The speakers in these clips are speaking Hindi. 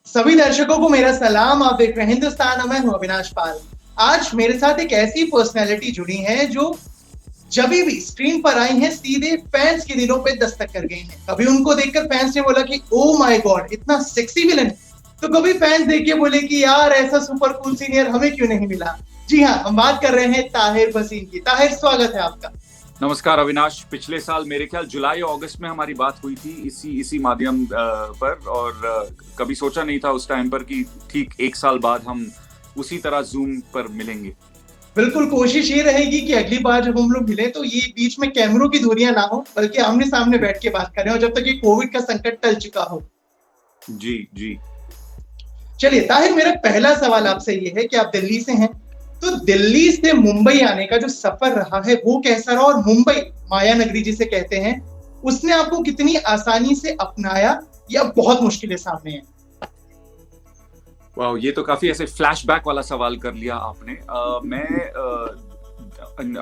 सभी दर्शकों को मेरा सलाम। आप देख रहे हैं हिंदुस्तान, मैं हूं अविनाश पाल। आज मेरे साथ एक ऐसी पर्सनैलिटी जुड़ी है जो जब भी स्क्रीन पर आई है सीधे फैंस के दिलों पे दस्तक कर गई है। कभी उनको देखकर फैंस ने बोला कि ओ माय गॉड इतना सेक्सी विलन, तो कभी फैंस देख के बोले कि यार ऐसा सुपर कूल सीनियर हमें क्यों नहीं मिला। जी हाँ, हम बात कर रहे हैं ताहिर भसीन की। ताहिर, स्वागत है आपका। नमस्कार अविनाश। पिछले साल मेरे ख्याल जुलाई और अगस्त में हमारी बात हुई थी इसी माध्यम पर, और कभी सोचा नहीं था उस टाइम पर कि ठीक एक साल बाद हम उसी तरह जूम पर मिलेंगे। बिल्कुल, कोशिश ये रहेगी कि अगली बार जब हम लोग मिले तो ये बीच में कैमरों की दूरियां ना हो, बल्कि आमने सामने बैठ के बात करें, और जब तक ये कोविड का संकट टल चुका हो। जी जी। चलिए ताहिर, मेरा पहला सवाल आपसे ये है कि आप दिल्ली से हैं, तो दिल्ली से मुंबई आने का जो सफर रहा है वो कैसा रहा, और मुंबई माया नगरी जिसे कहते हैं उसने आपको कितनी आसानी से अपनाया या बहुत मुश्किलें सामने हैं? वाह, ये तो काफी ऐसे फ्लैशबैक वाला सवाल कर लिया आपने।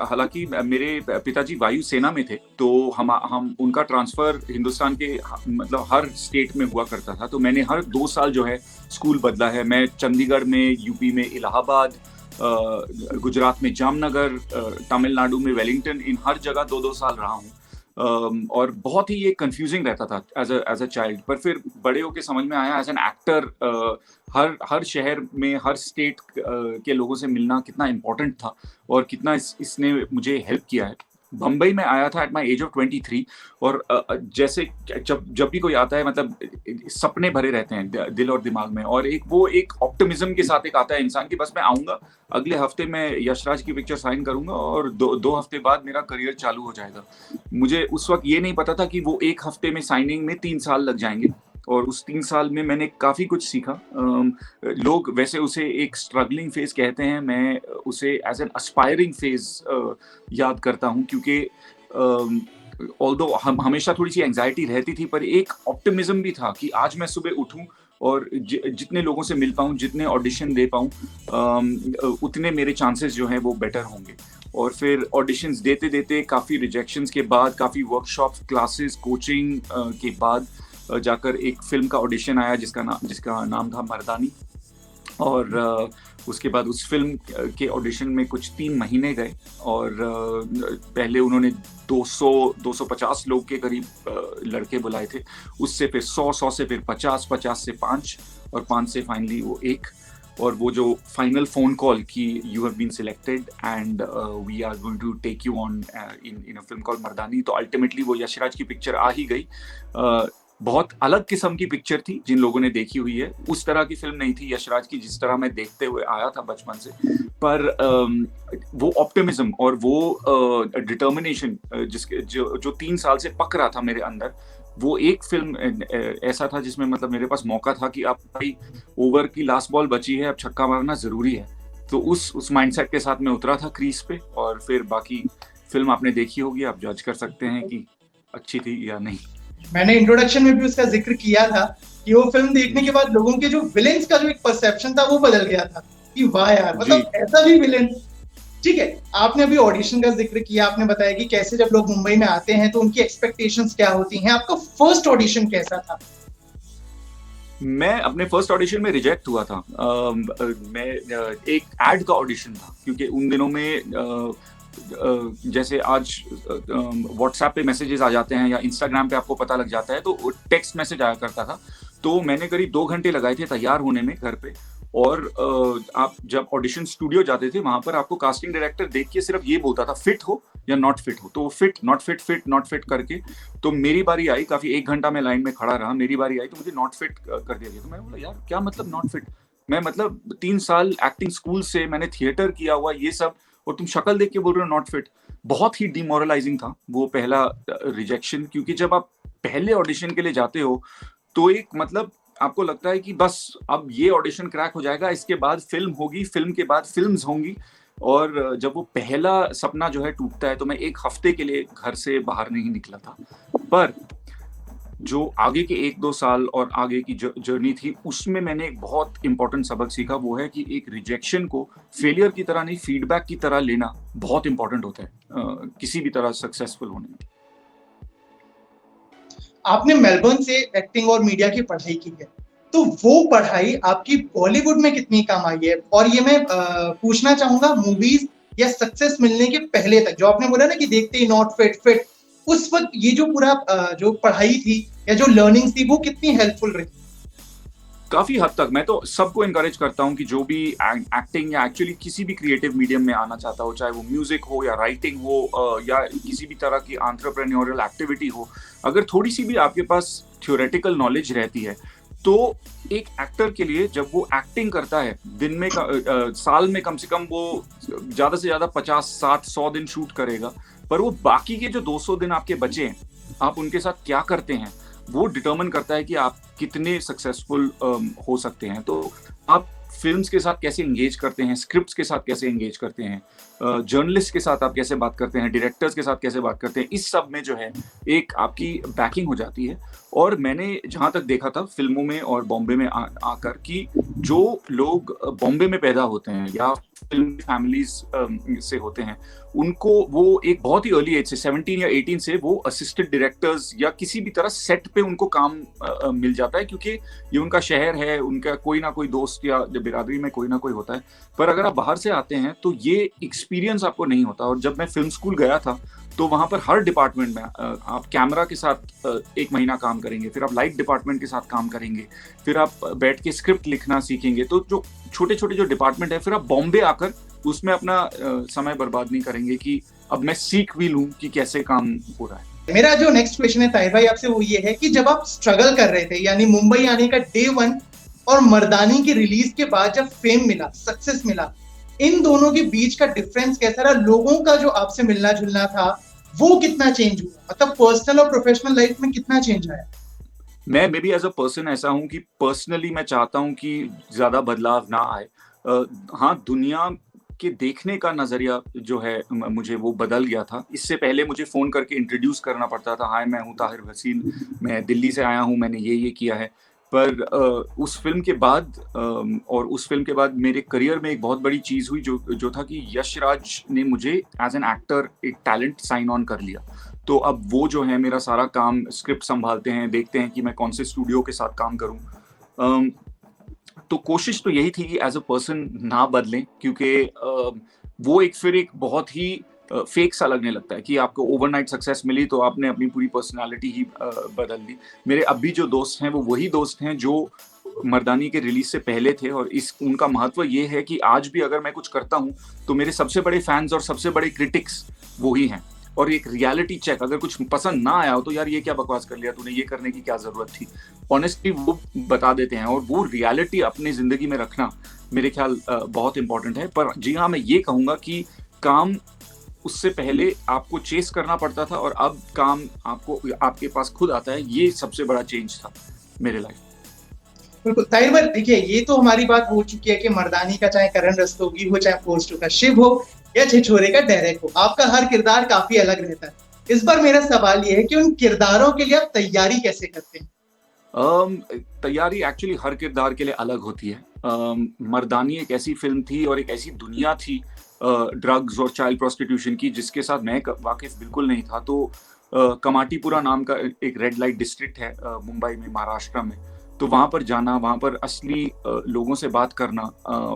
हालांकि मेरे पिताजी वायुसेना में थे, तो हम उनका ट्रांसफर हिंदुस्तान के मतलब हर स्टेट में हुआ करता था। तो मैंने हर 2 साल जो है स्कूल बदला है। मैं चंडीगढ़ में, यूपी में इलाहाबाद, गुजरात में जामनगर, तमिलनाडु में वेलिंगटन, इन हर जगह 2-2 साल रहा हूँ। और बहुत ही ये कंफ्यूजिंग रहता था एज अ चाइल्ड, पर फिर बड़े होके समझ में आया एज एन एक्टर हर शहर में, हर स्टेट के लोगों से मिलना कितना इम्पोर्टेंट था और कितना इसने मुझे हेल्प किया है। बम्बई में आया था एट माई एज ऑफ 23, और जैसे जब भी कोई आता है, मतलब सपने भरे रहते हैं दिल और दिमाग में, और एक ऑप्टिमिज्म के साथ एक आता है इंसान की, बस मैं आऊंगा, अगले हफ्ते मैं यशराज की पिक्चर साइन करूंगा और दो हफ्ते बाद मेरा करियर चालू हो जाएगा। मुझे उस वक्त ये नहीं पता था कि वो एक हफ्ते में साइनिंग में 3 साल लग जाएंगे, और उस 3 साल में मैंने काफी कुछ सीखा। लोग वैसे उसे एक स्ट्रगलिंग फेज कहते हैं, मैं उसे एज एन अस्पायरिंग फेज याद करता हूँ, क्योंकि ऑल्दो हम हमेशा थोड़ी सी एंजाइटी रहती थी, पर एक ऑप्टिमिज्म भी था कि आज मैं सुबह उठूं और जितने लोगों से मिल पाऊं, जितने ऑडिशन दे पाऊं, उतने मेरे चांसेस जो हैं वो बेटर होंगे। और फिर ऑडिशंस देते देते, काफ़ी रिजेक्शंस के बाद, काफ़ी वर्कशॉप, क्लासेस, कोचिंग के बाद जाकर एक फिल्म का ऑडिशन आया जिसका नाम था मर्दानी। और उसके बाद उस फिल्म के ऑडिशन में कुछ 3 महीने गए, और पहले उन्होंने 250 लोग के करीब लड़के बुलाए थे। उससे फिर 100 से फिर 50 से 5, और 5 से फाइनली वो 1। और वो जो फाइनल फोन कॉल कि you have been selected and we are going to take you on in a film called Mardaani, तो अल्टीमेटली वो यशराज की पिक्चर आ ही गई। बहुत अलग किस्म की पिक्चर थी, जिन लोगों ने देखी हुई है उस तरह की फिल्म नहीं थी यशराज की, जिस तरह मैं देखते हुए आया था बचपन से। पर वो ऑप्टिमिज्म और वो डिटर्मिनेशन जिसके जो 3 साल से पक रहा था मेरे अंदर, वो एक फिल्म ऐसा था जिसमें मतलब मेरे पास मौका था कि अब भाई ओवर की लास्ट बॉल बची है, अब छक्का मारना जरूरी है। तो उस माइंडसेट के साथ मैं उतरा था क्रीज पे, और फिर बाकी फिल्म आपने देखी होगी, आप जज कर सकते हैं कि अच्छी थी या नहीं। मैंने इंट्रोडक्शन में भी उसका जिक्र किया था कि वो फिल्म देखने के बाद लोगों के जो विलेन्स का जो एक परसेप्शन था वो बदल गया था कि वाह यार, मतलब ऐसा भी विलेन। ठीक है, आपने अभी ऑडिशन का जिक्र किया, आपने बताया कि कैसे जब लोग मुंबई में आते हैं तो उनकी एक्सपेक्टेशंस क्या होती हैं। आपका फर्स्ट ऑडिशन कैसा था? मैं अपने फर्स्ट ऑडिशन में रिजेक्ट हुआ था। मैं एक एड का ऑडिशन था, क्योंकि उन दिनों में जैसे आज व्हाट्सएप पे मैसेजेस आ जाते हैं या इंस्टाग्राम पे आपको पता लग जाता है, तो टेक्स्ट मैसेज आया करता था। तो मैंने करीब 2 घंटे लगाए थे तैयार होने में घर पे। और आप जब ऑडिशन स्टूडियो जाते थे, वहां पर आपको कास्टिंग डायरेक्टर देख के सिर्फ ये बोलता था फिट हो या नॉट फिट हो। तो fit, not fit, fit, not fit करके, तो मेरी बारी आई, काफी 1 घंटा मैं लाइन में खड़ा रहा, मेरी बारी आई तो मुझे नॉट फिट कर दिया गया। तो मैं बोला यार क्या मतलब नॉट फिट, मैं मतलब 3 साल एक्टिंग स्कूल से मैंने थिएटर किया हुआ ये सब, और तुम शक्ल देख के बोल रहे हो नॉट फिट। बहुत ही डिमोरलाइजिंग था वो पहला रिजेक्शन, क्योंकि जब आप पहले ऑडिशन के लिए जाते हो तो एक मतलब आपको लगता है कि बस अब ये ऑडिशन क्रैक हो जाएगा, इसके बाद फिल्म होगी, फिल्म के बाद फिल्म्स होंगी। और जब वो पहला सपना जो है टूटता है, तो मैं 1 हफ्ते के लिए घर से बाहर नहीं निकला था। पर जो आगे के 1-2 साल और आगे की जर्नी थी, उसमें मैंने एक बहुत इंपॉर्टेंट सबक सीखा। वो है कि एक रिजेक्शन को फेलियर की तरह नहीं, फीडबैक की तरह लेना बहुत इंपॉर्टेंट होता है किसी भी तरह सक्सेसफुल होने में। आपने मेलबर्न से एक्टिंग और मीडिया की पढ़ाई की है, तो वो पढ़ाई आपकी बॉलीवुड में कितनी काम आई है? और ये मैं पूछना चाहूंगा मूवीज या सक्सेस मिलने के पहले तक, जो आपने बोला ना कि देखते ही नॉट फिट फिट, उस वक्त ये जो पूरा जो पढ़ाई थी या जो लर्निंग थी वो कितनी हेल्पफुल रही? काफी हद तक मैं तो सबको इनकरेज करता हूँ कि जो भी एक्टिंग या एक्चुअली किसी भी क्रिएटिव मीडियम में आना चाहता हो, चाहे वो म्यूजिक हो या राइटिंग हो या किसी भी तरह की एंटरप्रेन्योरियल एक्टिविटी हो, अगर थोड़ी सी भी आपके पास थ्योरेटिकल नॉलेज रहती है तो एक एक्टर के लिए जब वो एक्टिंग करता है दिन में साल में कम से कम वो ज्यादा से ज्यादा 50, 60, 100 दिन शूट करेगा, पर वो बाकी के जो 200 दिन आपके बचे हैं आप उनके साथ क्या करते हैं वो डिटर्मिन करता है कि आप कितने सक्सेसफुल हो सकते हैं। तो आप फिल्म्स के साथ कैसे एंगेज करते हैं, स्क्रिप्ट्स के साथ कैसे एंगेज करते हैं, जर्नलिस्ट के साथ आप कैसे बात करते हैं, डायरेक्टर्स के साथ कैसे बात करते हैं, इस सब में जो है एक आपकी बैकिंग हो जाती है। और मैंने जहाँ तक देखा था फिल्मों में और बॉम्बे में आकर कि जो लोग बॉम्बे में पैदा होते हैं या फिल्म फैमिलीज से होते हैं उनको वो एक बहुत ही अर्ली एज से 17 या 18 से वो असिस्टेंट डायरेक्टर्स या किसी भी तरह सेट पे उनको काम मिल जाता है, क्योंकि ये उनका शहर है, उनका कोई ना कोई दोस्त या बिरादरी में कोई ना कोई होता है। पर अगर आप बाहर से आते हैं तो ये एक्सपीरियंस आपको नहीं होता। और जब मैं फिल्म स्कूल गया था तो वहां पर हर डिपार्टमेंट में आप कैमरा के साथ 1 महीना काम करेंगे, फिर आप लाइट डिपार्टमेंट के साथ काम करेंगे, फिर आप बैठ के स्क्रिप्ट लिखना सीखेंगे। तो जो छोटे छोटे जो डिपार्टमेंट है, फिर आप बॉम्बे आकर उसमें अपना समय बर्बाद नहीं करेंगे कि अब मैं सीख भी लूं कि कैसे काम हो रहा है। मेरा जो नेक्स्ट क्वेश्चन है ताहिर भाई आपसे वो ये है कि जब आप स्ट्रगल कर रहे थे, यानी मुंबई आने का डे 1 और मर्दानी की रिलीज के बाद जब फेम मिला, सक्सेस मिला, इन दोनों के बीच का डिफरेंस कैसा रहा? लोगों का जो आपसे मिलना जुलना था वो कितना चेंज हुआ? मतलब पर्सनल और प्रोफेशनल लाइफ में कितना चेंज आया? मैं maybe as a person ऐसा हूं कि पर्सनली मैं चाहता हूं कि ज्यादा बदलाव ना आए। हाँ, दुनिया के देखने का नजरिया जो है मुझे वो बदल गया था। इससे पहले मुझे फोन करके इंट्रोड्यूस करना पड़ता था, हाय मैं हूँ ताहिर वसील, मैं दिल्ली से आया हूँ, मैंने ये किया है। पर उस फिल्म के बाद और उस फिल्म के बाद मेरे करियर में एक बहुत बड़ी चीज हुई जो था कि यश राज ने मुझे एज एन एक्टर एक टैलेंट साइन ऑन कर लिया। तो अब वो जो है मेरा सारा काम स्क्रिप्ट संभालते हैं, देखते हैं कि मैं कौन से स्टूडियो के साथ काम करूं। तो कोशिश तो यही थी कि एज अ पर्सन ना बदलें, क्योंकि वो फिर एक बहुत ही फेक सा लगने लगता है कि आपको ओवरनाइट सक्सेस मिली तो आपने अपनी पूरी पर्सनालिटी ही बदल दी। मेरे अब भी जो दोस्त हैं वो वही दोस्त हैं जो मर्दानी के रिलीज से पहले थे, और उनका महत्व ये है कि आज भी अगर मैं कुछ करता हूँ तो मेरे सबसे बड़े फैंस और सबसे बड़े क्रिटिक्स वही हैं। और एक रियलिटी चेक, अगर कुछ पसंद ना आया हो तो यार ये क्या बकवास कर लिया तूने, ये करने की क्या जरूरत थी, ऑनेस्टली वो बता देते हैं। और वो रियलिटी अपनी जिंदगी में रखना मेरे ख्याल बहुत इंपॉर्टेंट है। पर जी हाँ, मैं ये कहूंगा कि काम उससे पहले आपको चेस करना पड़ता था और अब काम आपको आपके पास खुद आता है। ये सबसे बड़ा चेंज था मेरे लाइफ। बिल्कुल ताहिर भाई, देखिए ये तो हमारी बात हो चुकी है कि मर्दानी का चाहे करण रस्तोगी हो, चाहे पोस्ट का शिव हो या छिछोरे का डेरेक हो, आपका हर किरदार काफी अलग रहता है। इस बार मेरा सवाल ये है कि उन किरदारों के लिए आप तैयारी कैसे करते हैं? तैयारी एक्चुअली हर किरदार के लिए अलग होती है। मर्दानी एक ऐसी फिल्म थी और एक ऐसी दुनिया थी ड्रग्स और चाइल्ड प्रोस्टिट्यूशन की जिसके साथ मैं वाकिफ बिल्कुल नहीं था। तो कमाटीपुरा नाम का एक रेड लाइट डिस्ट्रिक्ट है मुंबई में, महाराष्ट्र में। तो वहां पर जाना, वहां पर असली लोगों से बात करना,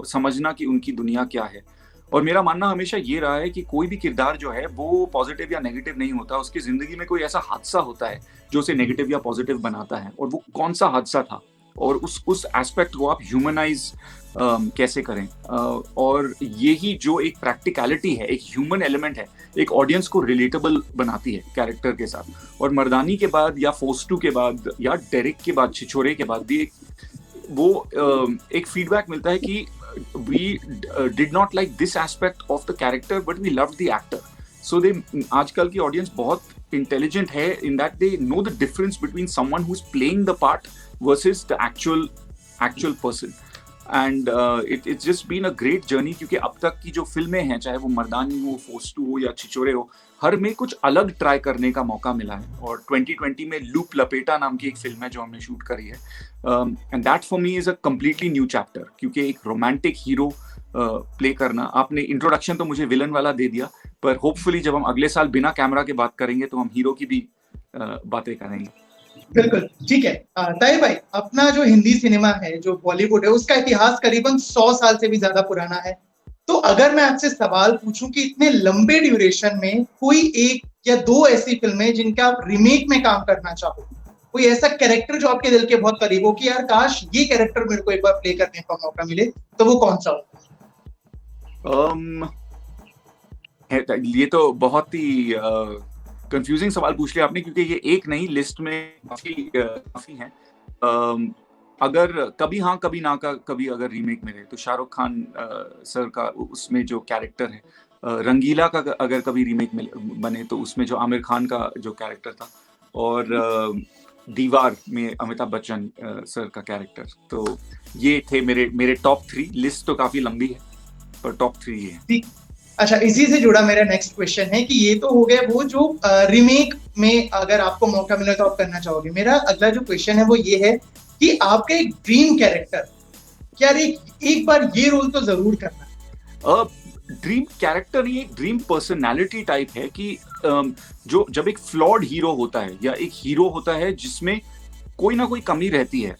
समझना कि उनकी दुनिया क्या है। और मेरा मानना हमेशा ये रहा है कि कोई भी किरदार जो है वो पॉजिटिव या नेगेटिव नहीं होता, उसकी जिंदगी में कोई ऐसा हादसा होता है जो उसे नेगेटिव या पॉजिटिव बनाता है। और वो कौन सा हादसा था और उस एस्पेक्ट को आप ह्यूमनाइज कैसे करें। और यही जो एक प्रैक्टिकलिटी है, एक ह्यूमन एलिमेंट है, एक ऑडियंस को रिलेटेबल बनाती है कैरेक्टर के साथ। और मर्दानी के बाद या फोर्स 2 के बाद या डेरेक के बाद, छिछोरे के बाद भी एक फीडबैक मिलता है कि we did not like this aspect of the character but we loved the actor. So आजकल की ऑडियंस बहुत इंटेलिजेंट है in that they know the difference between someone who's playing the part versus the actual person. And it's just been a great journey, क्योंकि अब तक की जो फिल्में हैं, चाहे वो मर्दानी हो, फोर्स 2 हो या छिछोरे हो, हर में कुछ अलग ट्राई करने का मौका मिला है। और 2020 में लूप लपेटा नाम की एक फिल्म है जो हमने शूट करी है, and that for me is a completely new chapter, क्योंकि एक रोमांटिक हीरो प्ले करना। आपने इंट्रोडक्शन तो मुझे विलन वाला दे दिया, पर होपफुली जब हम अगले साल बिना कैमरा के बात करेंगे तो हम हीरो की भी बातें करेंगे। बिल्कुल ठीक है। ताहिर भाई, अपना जो हिंदी सिनेमा है, जो बॉलीवुड है, उसका इतिहास करीबन 100 साल से भी ज्यादा पुराना है। तो अगर मैं आपसे सवाल पूछूं कि इतने लंबे ड्यूरेशन में कोई एक या दो ऐसी फिल्में जिनका आप रीमेक में काम करना चाहो, कोई ऐसा कैरेक्टर जो आपके दिल के बहुत करीब हो कि यार काश ये कैरेक्टर मेरे को एक बार प्ले करने का मौका मिले, तो वो कौन सा हो? ये तो बहुत ही कंफ्यूजिंग सवाल पूछ लिया आपने, क्योंकि ये एक नहीं, लिस्ट में काफी हैं। अगर कभी हाँ कभी ना का कभी अगर रीमेक में रहे तो शाहरुख खान सर का उसमें जो कैरेक्टर है, रंगीला का अगर कभी रीमेक में बने तो उसमें जो आमिर खान का जो कैरेक्टर था, और दीवार में अमिताभ बच्चन सर का कैरेक्टर, तो ये थे मेरे टॉप 3। लिस्ट तो काफी लंबी है पर टॉप 3 ये है। अच्छा, इसी से जुड़ा मेरा नेक्स्ट क्वेश्चन है कि ये तो हो गया वो जो रीमेक में अगर आपको मौका मिले तो आप करना चाहोगे। मेरा अगला जो क्वेश्चन है वो ये है कि आपका एक ड्रीम कैरेक्टर, क्या एक बार ये रोल तो जरूर करना। ड्रीम कैरेक्टर नहीं, एक ड्रीम पर्सनालिटी टाइप है कि जो जब एक फ्लॉड हीरो होता है या एक हीरो होता है जिसमें कोई ना कोई कमी रहती है,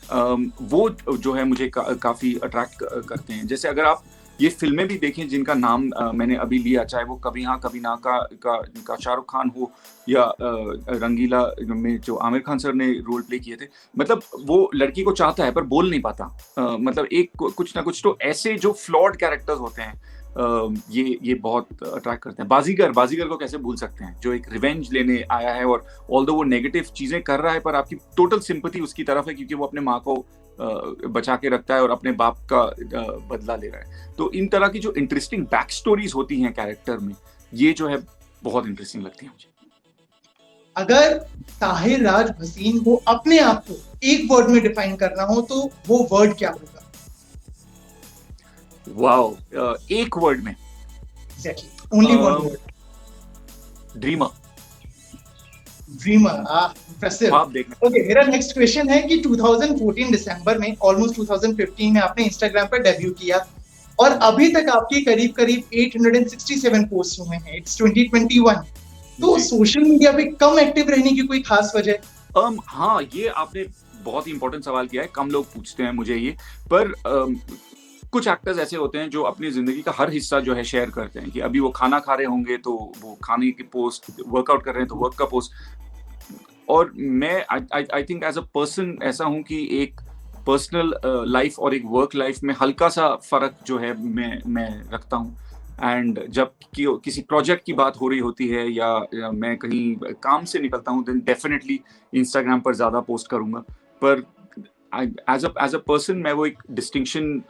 वो जो है मुझे काफी अट्रैक्ट करते हैं। जैसे अगर आप ये फिल्में भी देखें जिनका नाम मैंने अभी लिया, चाहे वो कभी हाँ कभी ना का शाहरुख खान हो, या रंगीला में जो आमिर खान सर ने रोल प्ले किए थे, मतलब वो लड़की को चाहता है पर बोल नहीं पाता। मतलब एक कुछ ना कुछ तो ऐसे जो फ्लॉड कैरेक्टर्स होते हैं, ये बहुत अट्रैक्ट करते हैं। बाजीगर को कैसे भूल सकते हैं, जो एक रिवेंज लेने आया है और ऑल्दो वो नेगेटिव चीजें कर रहा है पर आपकी टोटल सिंपैथी उसकी तरफ है, क्योंकि वो अपने माँ को बचा के रखता है और अपने बाप का बदला ले रहा है। तो इन तरह की जो इंटरेस्टिंग बैक स्टोरीज होती हैं कैरेक्टर में, ये जो है बहुत इंटरेस्टिंग लगती है मुझे। अगर ताहिर राज भसीन को अपने आप को एक वर्ड में डिफाइन करना हो तो वो वर्ड क्या होगा? वाओ, एक वर्ड में? Exactly, only one word. Dreamer. Dreamer, impressive. Okay, मेरा नेक्स्ट क्वेश्चन है कि 2014 दिसंबर में, ऑलमोस्ट 2015 में आपने इंस्टाग्राम पर डेब्यू किया और अभी तक आपके करीब 867 पोस्ट हुए हैं। इट्स 2021, तो सोशल मीडिया पे कम एक्टिव रहने की कोई खास वजह? हाँ, ये आपने बहुत ही इंपॉर्टेंट सवाल किया है। कम लोग पूछते हैं मुझे ये, पर कुछ एक्टर्स ऐसे होते हैं जो अपनी जिंदगी का हर हिस्सा जो है शेयर करते हैं, कि अभी वो खाना खा रहे होंगे तो वो खाने की पोस्ट, वर्कआउट कर रहे हैं तो वर्क का पोस्ट। और मैं I think as a person ऐसा हूं कि एक पर्सनल लाइफ और एक वर्क लाइफ में हल्का सा फर्क जो है मैं रखता हूं। एंड जब किसी प्रोजेक्ट की बात हो रही होती है या मैं कहीं काम से निकलता हूं, देन डेफिनेटली इंस्टाग्राम पर ज्यादा पोस्ट करूंगा। पर एज अ पर्सन मैं वो एक डिस्टिंक्शन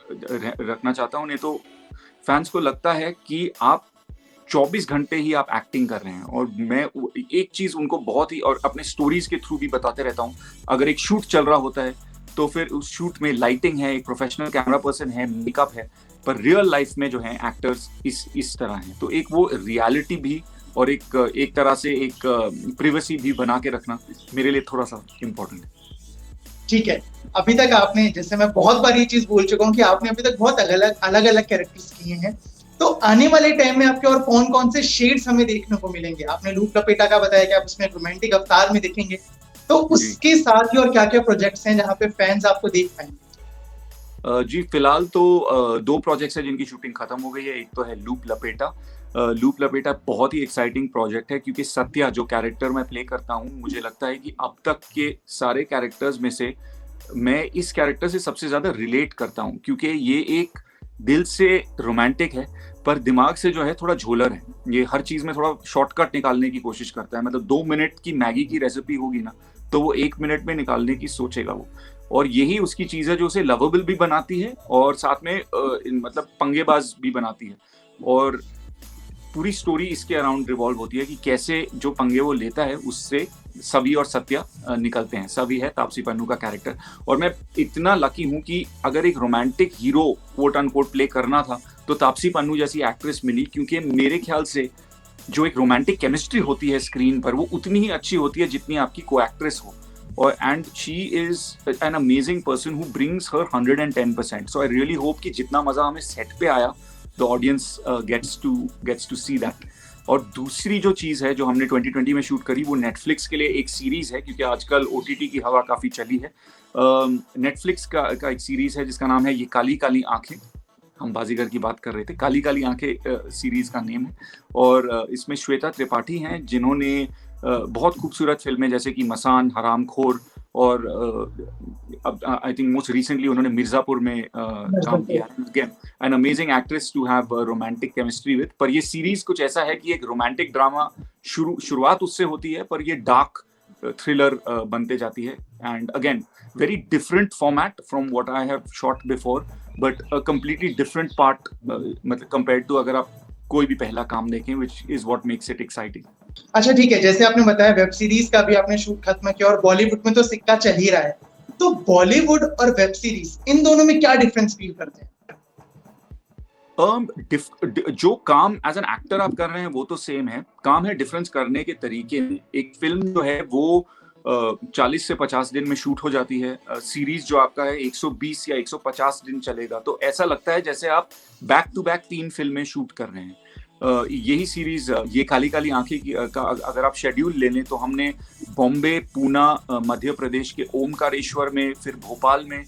रखना चाहता हूँ, नहीं तो फैंस को लगता है कि आप 24 घंटे ही आप एक्टिंग कर रहे हैं। और मैं एक चीज उनको बहुत ही, और अपने स्टोरीज के थ्रू भी बताते रहता हूँ, अगर एक शूट चल रहा होता है तो फिर उस शूट में लाइटिंग है, एक प्रोफेशनल कैमरा पर्सन है, मेकअप है, पर रियल लाइफ में जो है एक्टर्स इस तरह हैं। तो एक वो रियलिटी भी और एक तरह से एक प्रिवेसी भी बना के रखना मेरे लिए थोड़ा सा इम्पोर्टेंट है। ठीक है, अभी तक आपने, जैसे मैं बहुत बार ये चीज बोल चुका हूँ कि आपने अभी तक बहुत अलग अलग कैरेक्टर्स किए हैं, तो आने वाले टाइम में आपके और कौन कौन से शेड्स हमें देखने को मिलेंगे? आपने लूप लपेटा का बताया कि आप उसमें रोमांटिक अवतार में दिखेंगे, तो उसके साथ ही और क्या क्या प्रोजेक्ट्स हैं जहाँ पे फैंस आपको देख पाएंगे? जी, फिलहाल तो 2 प्रोजेक्ट्स हैं जिनकी शूटिंग खत्म हो गई है। एक तो है लूप लपेटा। लूप लपेटा बहुत ही एक्साइटिंग प्रोजेक्ट है, क्योंकि सत्या जो कैरेक्टर मैं प्ले करता हूँ, मुझे लगता है कि अब तक के सारे कैरेक्टर्स में से मैं इस कैरेक्टर से सबसे ज्यादा रिलेट करता हूँ, क्योंकि ये एक दिल से रोमांटिक है पर दिमाग से जो है थोड़ा झोलर है। ये हर चीज में थोड़ा शॉर्टकट निकालने की कोशिश करता है। मतलब 2 मिनट की मैगी की रेसिपी होगी ना, तो वो 1 मिनट में निकालने की सोचेगा वो। और यही उसकी चीज है जो उसे लवेबल भी बनाती है और साथ में मतलब पंगेबाज भी बनाती है। और पूरी स्टोरी इसके अराउंड रिवॉल्व होती है कि कैसे जो पंगे वो लेता है उससे सवी और सत्या निकलते हैं। सवी है तापसी पन्नू का कैरेक्टर, और मैं इतना लकी हूं कि अगर एक romantic hero quote unquote play करना था तो तापसी पन्नू जैसी एक्ट्रेस मिली, क्योंकि मेरे ख्याल से जो एक रोमांटिक केमिस्ट्री होती है स्क्रीन पर, वो उतनी ही अच्छी होती है जितनी आपकी को एक्ट्रेस हो। और and she is an amazing person who brings her 110%। So I really hope कि जितना मजा हमें सेट पे आया, the audience gets to see that. और दूसरी जो चीज है जो हमने 2020 में शूट करी वो नेटफ्लिक्स के लिए एक सीरीज है, क्योंकि आजकल ओटीटी की हवा काफी चली है। नेटफ्लिक्स का एक सीरीज है जिसका नाम है ये काली काली आंखें। हम बाजीगर की बात कर रहे थे, काली काली आंखें सीरीज का नेम है। और इसमें श्वेता त्रिपाठी हैं जिन्होंने बहुत खूबसूरत फिल्में जैसे कि मसान, हरामखोर और आई थिंक मोस्ट रिसेंटली उन्होंने मिर्जापुर में काम किया है। Again an amazing actress to have romantic chemistry with. पर ये सीरीज कुछ ऐसा है कि एक रोमांटिक ड्रामा शुरुआत उससे होती है, पर ये डार्क थ्रिलर बनते जाती है। And again very different format from what I have shot before, but a completely different part, मतलब कंपेयर्ड टू अगर आप कोई भी पहला काम देखें, which is what makes it exciting. अच्छा ठीक है, जैसे आपने बताया वेब सीरीज का भी आपने शूट खत्म किया और बॉलीवुड में तो सिक्का चल ही रहा है, तो बॉलीवुड और वेब सीरीज इन दोनों में क्या डिफरेंस फील करते हैं? जो काम एज एन एक्टर आप कर रहे हैं वो तो सेम है, काम है डिफरेंस करने के तरीके में। एक फिल्म जो है वो 40 से 50 दिन में शूट हो जाती है। सीरीज जो आपका है 120 या 150 दिन चलेगा, तो ऐसा लगता है जैसे आप बैक टू बैक 3 फिल्में शूट कर रहे हैं। यही सीरीज ये काली काली आंखें का अगर आप शेड्यूल ले लें तो हमने बॉम्बे, पूना, मध्य प्रदेश के ओमकारेश्वर में, फिर भोपाल में,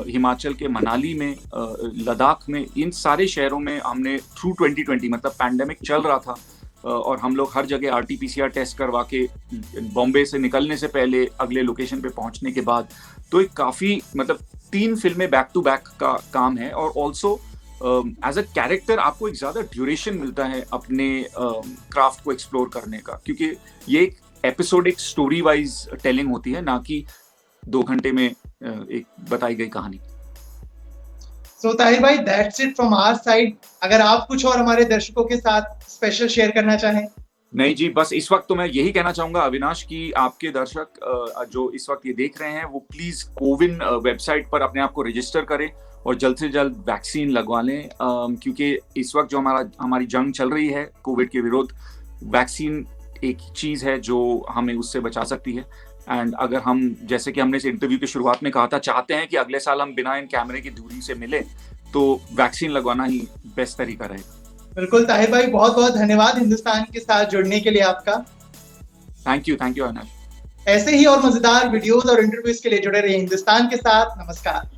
हिमाचल के मनाली में, लद्दाख में, इन सारे शहरों में हमने थ्रू 2020, मतलब पैंडेमिक चल रहा था और हम लोग हर जगह RT-PCR टेस्ट करवा के बॉम्बे से निकलने से पहले अगले लोकेशन पे पहुंचने के बाद, तो एक काफी मतलब 3 फिल्में बैक टू बैक का काम है। और ऑल्सो एज अ कैरेक्टर आपको एक ज्यादा ड्यूरेशन मिलता है अपने क्राफ्ट को एक्सप्लोर करने का, क्योंकि ये एक एपिसोडिक स्टोरी वाइज टेलिंग होती है, ना कि 2 घंटे में एक बताई गई कहानी। सो ताहिर भाई, that's it from our side. अगर आप कुछ और हमारे दर्शकों के साथ स्पेशल शेयर करना चाहें? नहीं जी, बस इस वक्त तो मैं यही कहना चाहूंगा अविनाश कि आपके दर्शक जो इस वक्त ये देख रहे हैं वो प्लीज कोविन वेबसाइट पर अपने आप को रजिस्टर करें और जल्द से जल्द वैक्सीन लगवा लें, क्योंकि इस वक्त जो हमारी जंग चल रही है कोविड के विरुद्ध, वैक्सीन एक चीज है जो हमें उससे बचा सकती है। एंड अगर हम, जैसे कि हमने इस इंटरव्यू की शुरुआत में कहा था, चाहते हैं कि अगले साल हम बिना इन कैमरे की दूरी से मिले, तो वैक्सीन लगवाना ही बेस्ट तरीका रहेगा। बिल्कुल ताहिर भाई, बहुत बहुत धन्यवाद हिंदुस्तान के साथ जुड़ने के लिए आपका। Thank you Avinash. ऐसे ही और मजेदार वीडियोस और इंटरव्यूज के लिए जुड़े रहिए हिंदुस्तान के साथ। नमस्कार।